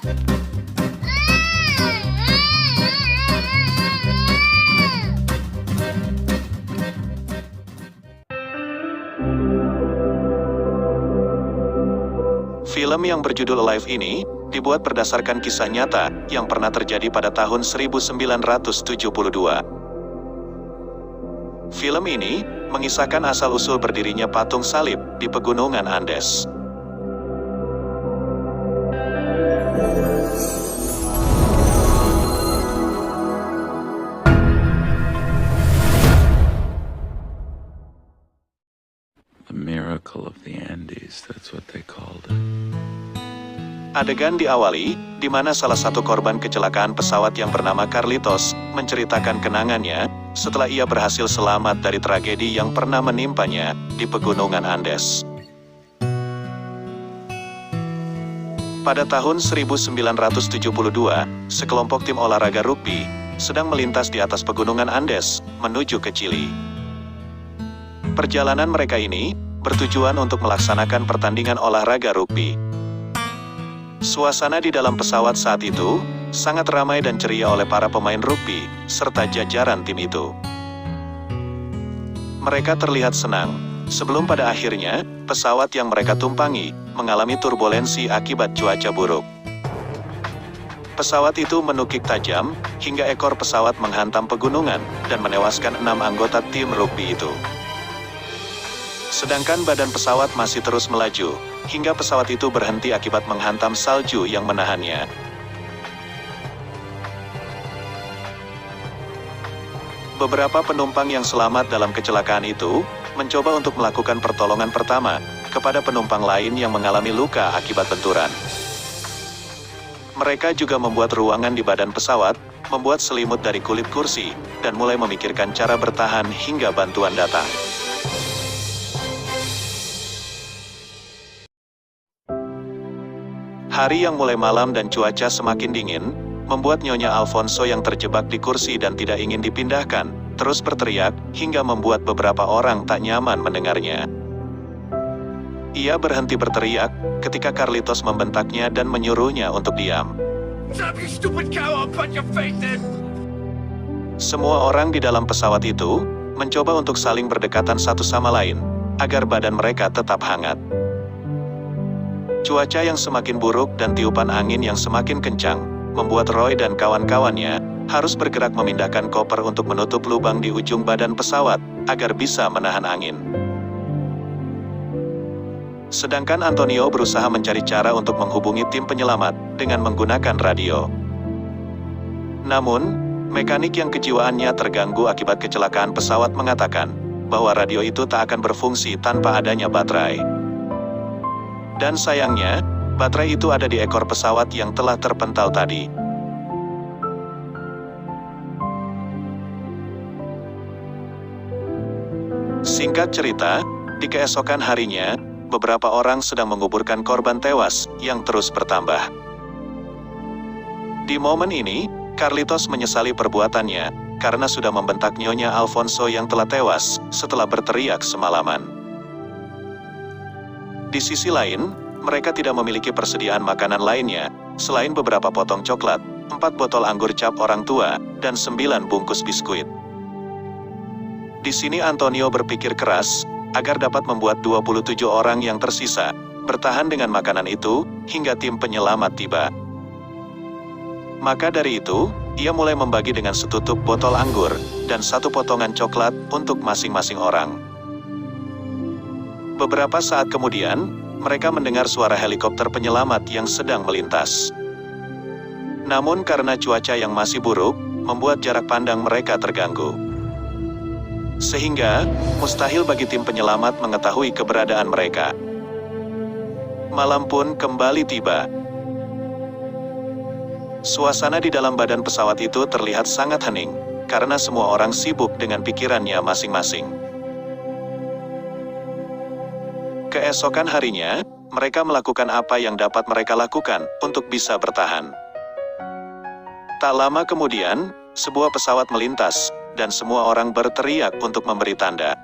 Film yang berjudul Alive ini dibuat berdasarkan kisah nyata yang pernah terjadi pada tahun 1972. Film ini mengisahkan asal-usul berdirinya patung salib di pegunungan Andes. The miracle of the Andes, that's what they called it. Adegan diawali, di mana salah satu korban kecelakaan pesawat yang bernama Carlitos menceritakan kenangannya setelah ia berhasil selamat dari tragedi yang pernah menimpanya di pegunungan Andes. Pada tahun 1972, sekelompok tim olahraga rugby sedang melintas di atas pegunungan Andes menuju ke Chili. Perjalanan mereka ini bertujuan untuk melaksanakan pertandingan olahraga rugby. Suasana di dalam pesawat saat itu sangat ramai dan ceria oleh para pemain rugby serta jajaran tim itu. Mereka terlihat senang, sebelum pada akhirnya pesawat yang mereka tumpangi mengalami turbulensi akibat cuaca buruk. Pesawat itu menukik tajam hingga ekor pesawat menghantam pegunungan dan menewaskan 6 anggota tim rugby itu. Sedangkan badan pesawat masih terus melaju, hingga pesawat itu berhenti akibat menghantam salju yang menahannya. Beberapa penumpang yang selamat dalam kecelakaan itu, mencoba untuk melakukan pertolongan pertama kepada penumpang lain yang mengalami luka akibat benturan. Mereka juga membuat ruangan di badan pesawat, membuat selimut dari kulit kursi, dan mulai memikirkan cara bertahan hingga bantuan datang. Hari yang mulai malam dan cuaca semakin dingin, membuat Nyonya Alfonso yang terjebak di kursi dan tidak ingin dipindahkan, terus berteriak, hingga membuat beberapa orang tak nyaman mendengarnya. Ia berhenti berteriak, ketika Carlitos membentaknya dan menyuruhnya untuk diam. Semua orang di dalam pesawat itu, mencoba untuk saling berdekatan satu sama lain, agar badan mereka tetap hangat. Cuaca yang semakin buruk dan tiupan angin yang semakin kencang, membuat Roy dan kawan-kawannya harus bergerak memindahkan koper untuk menutup lubang di ujung badan pesawat, agar bisa menahan angin. Sedangkan Antonio berusaha mencari cara untuk menghubungi tim penyelamat dengan menggunakan radio. Namun, mekanik yang kejiwaannya terganggu akibat kecelakaan pesawat mengatakan bahwa radio itu tak akan berfungsi tanpa adanya baterai. Dan sayangnya, baterai itu ada di ekor pesawat yang telah terpental tadi. Singkat cerita, di keesokan harinya, beberapa orang sedang menguburkan korban tewas yang terus bertambah. Di momen ini, Carlitos menyesali perbuatannya, karena sudah membentak Nyonya Alfonso yang telah tewas setelah berteriak semalaman. Di sisi lain, mereka tidak memiliki persediaan makanan lainnya, selain beberapa potong coklat, 4 botol anggur cap orang tua, dan 9 bungkus biskuit. Di sini Antonio berpikir keras, agar dapat membuat 27 orang yang tersisa, bertahan dengan makanan itu, hingga tim penyelamat tiba. Maka dari itu, ia mulai membagi dengan setutup botol anggur, dan 1 potongan coklat untuk masing-masing orang. Beberapa saat kemudian, mereka mendengar suara helikopter penyelamat yang sedang melintas. Namun karena cuaca yang masih buruk, membuat jarak pandang mereka terganggu. Sehingga, mustahil bagi tim penyelamat mengetahui keberadaan mereka. Malam pun kembali tiba. Suasana di dalam badan pesawat itu terlihat sangat hening, karena semua orang sibuk dengan pikirannya masing-masing. Keesokan harinya, mereka melakukan apa yang dapat mereka lakukan untuk bisa bertahan. Tak lama kemudian, sebuah pesawat melintas, dan semua orang berteriak untuk memberi tanda.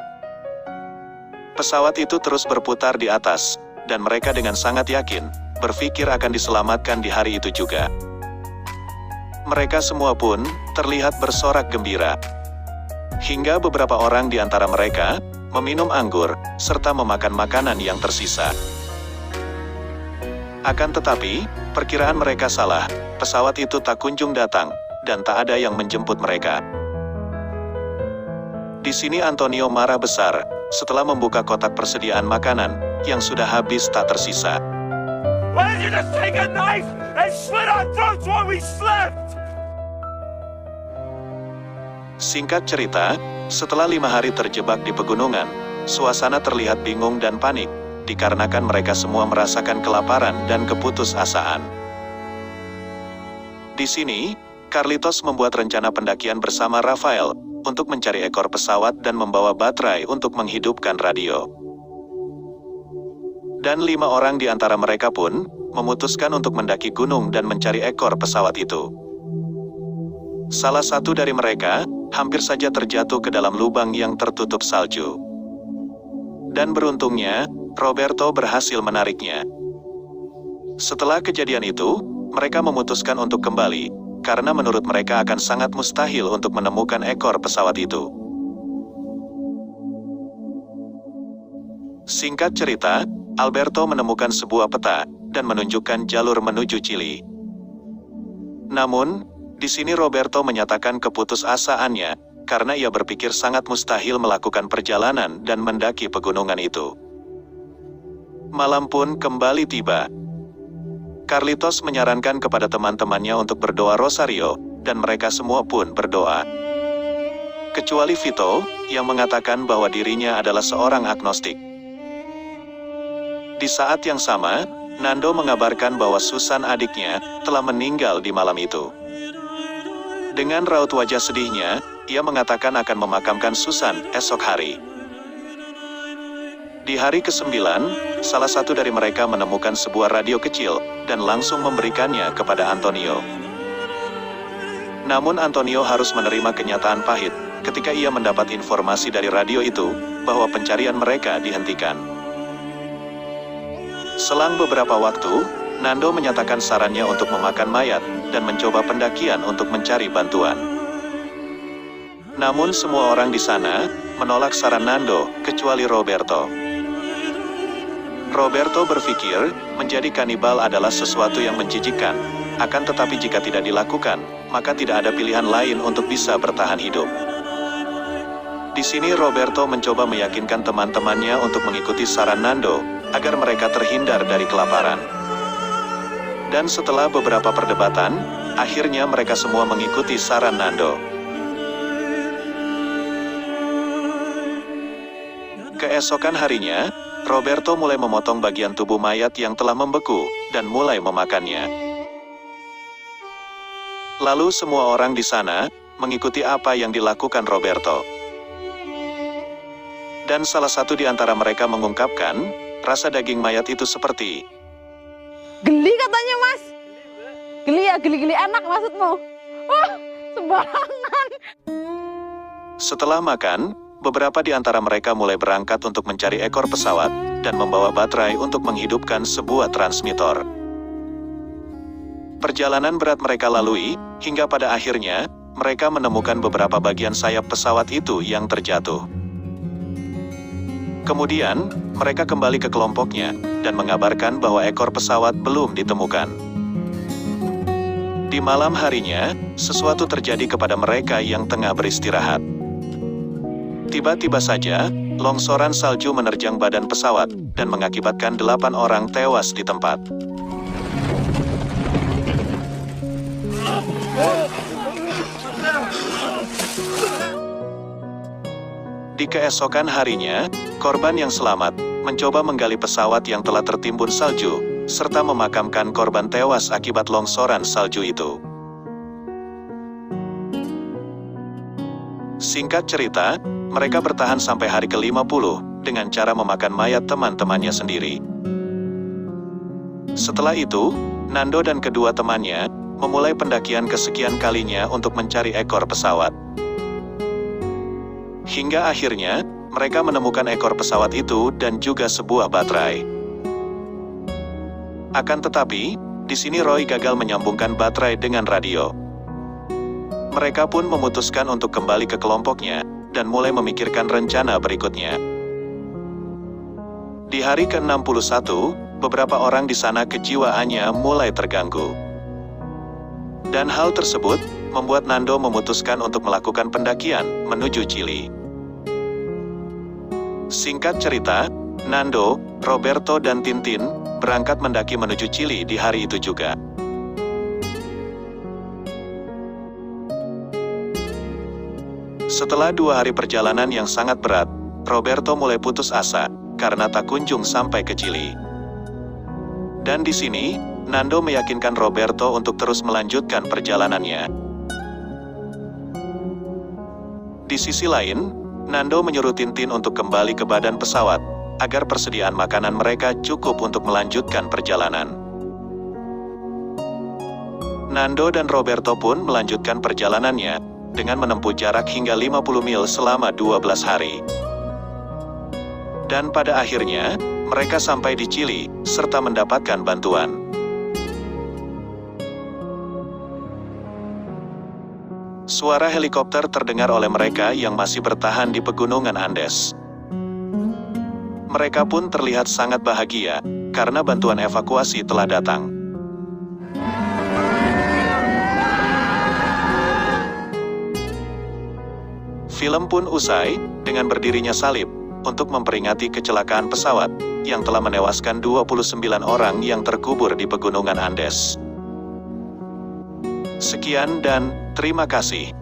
Pesawat itu terus berputar di atas, dan mereka dengan sangat yakin berpikir akan diselamatkan di hari itu juga. Mereka semua pun terlihat bersorak gembira. Hingga beberapa orang di antara mereka meminum anggur, serta memakan makanan yang tersisa. Akan tetapi, perkiraan mereka salah, pesawat itu tak kunjung datang, dan tak ada yang menjemput mereka. Di sini Antonio marah besar, setelah membuka kotak persediaan makanan, yang sudah habis tak tersisa. Why did you just take a knife and slit our throats while we slept? Singkat cerita, setelah 5 hari terjebak di pegunungan, suasana terlihat bingung dan panik, dikarenakan mereka semua merasakan kelaparan dan keputusasaan. Di sini, Carlitos membuat rencana pendakian bersama Rafael, untuk mencari ekor pesawat dan membawa baterai untuk menghidupkan radio. Dan 5 orang di antara mereka pun, memutuskan untuk mendaki gunung dan mencari ekor pesawat itu. Salah satu dari mereka, hampir saja terjatuh ke dalam lubang yang tertutup salju. Dan beruntungnya, Roberto berhasil menariknya. Setelah kejadian itu, mereka memutuskan untuk kembali, karena menurut mereka akan sangat mustahil untuk menemukan ekor pesawat itu. Singkat cerita, Alberto menemukan sebuah peta, dan menunjukkan jalur menuju Chili. Namun, di sini Roberto menyatakan keputusasaannya, karena ia berpikir sangat mustahil melakukan perjalanan dan mendaki pegunungan itu. Malam pun kembali tiba. Carlitos menyarankan kepada teman-temannya untuk berdoa rosario, dan mereka semua pun berdoa. Kecuali Vito, yang mengatakan bahwa dirinya adalah seorang agnostik. Di saat yang sama, Nando mengabarkan bahwa Susan adiknya, telah meninggal di malam itu. Dengan raut wajah sedihnya, ia mengatakan akan memakamkan Susan esok hari. Di hari ke-9, salah satu dari mereka menemukan sebuah radio kecil, dan langsung memberikannya kepada Antonio. Namun Antonio harus menerima kenyataan pahit, ketika ia mendapat informasi dari radio itu, bahwa pencarian mereka dihentikan. Selang beberapa waktu, Nando menyatakan sarannya untuk memakan mayat, dan mencoba pendakian untuk mencari bantuan. Namun semua orang di sana, menolak saran Nando, kecuali Roberto. Roberto berpikir, menjadi kanibal adalah sesuatu yang menjijikkan, akan tetapi jika tidak dilakukan, maka tidak ada pilihan lain untuk bisa bertahan hidup. Di sini Roberto mencoba meyakinkan teman-temannya untuk mengikuti saran Nando, agar mereka terhindar dari kelaparan. Dan setelah beberapa perdebatan, akhirnya mereka semua mengikuti saran Nando. Keesokan harinya, Roberto mulai memotong bagian tubuh mayat yang telah membeku, dan mulai memakannya. Lalu semua orang di sana, mengikuti apa yang dilakukan Roberto. Dan salah satu di antara mereka mengungkapkan, rasa daging mayat itu seperti geli katanya mas. Geli ya, geli-geli enak maksudmu. Sembarangan. Setelah makan, beberapa di antara mereka mulai berangkat untuk mencari ekor pesawat, dan membawa baterai untuk menghidupkan sebuah transmitor. Perjalanan berat mereka lalui, hingga pada akhirnya, mereka menemukan beberapa bagian sayap pesawat itu yang terjatuh. Kemudian, mereka kembali ke kelompoknya, dan mengabarkan bahwa ekor pesawat belum ditemukan. Di malam harinya, sesuatu terjadi kepada mereka yang tengah beristirahat. Tiba-tiba saja, longsoran salju menerjang badan pesawat, dan mengakibatkan 8 orang tewas di tempat. Di keesokan harinya, korban yang selamat, mencoba menggali pesawat yang telah tertimbun salju, serta memakamkan korban tewas akibat longsoran salju itu. Singkat cerita, mereka bertahan sampai hari ke-50, dengan cara memakan mayat teman-temannya sendiri. Setelah itu, Nando dan kedua temannya, memulai pendakian kesekian kalinya untuk mencari ekor pesawat. Hingga akhirnya, mereka menemukan ekor pesawat itu dan juga sebuah baterai. Akan tetapi, di sini Roy gagal menyambungkan baterai dengan radio. Mereka pun memutuskan untuk kembali ke kelompoknya, dan mulai memikirkan rencana berikutnya. Di hari ke-61, beberapa orang di sana kejiwaannya mulai terganggu. Dan hal tersebut, membuat Nando memutuskan untuk melakukan pendakian menuju Chili. Singkat cerita, Nando, Roberto dan Tintin berangkat mendaki menuju Chili di hari itu juga. Setelah 2 hari perjalanan yang sangat berat, Roberto mulai putus asa karena tak kunjung sampai ke Chili. Dan di sini, Nando meyakinkan Roberto untuk terus melanjutkan perjalanannya. Di sisi lain, Nando menyuruh Tintin untuk kembali ke badan pesawat, agar persediaan makanan mereka cukup untuk melanjutkan perjalanan. Nando dan Roberto pun melanjutkan perjalanannya, dengan menempuh jarak hingga 50 mil selama 12 hari. Dan pada akhirnya, mereka sampai di Chili, serta mendapatkan bantuan. Suara helikopter terdengar oleh mereka yang masih bertahan di pegunungan Andes. Mereka pun terlihat sangat bahagia, karena bantuan evakuasi telah datang. Film pun usai, dengan berdirinya salib, untuk memperingati kecelakaan pesawat, yang telah menewaskan 29 orang yang terkubur di pegunungan Andes. Sekian dan terima kasih.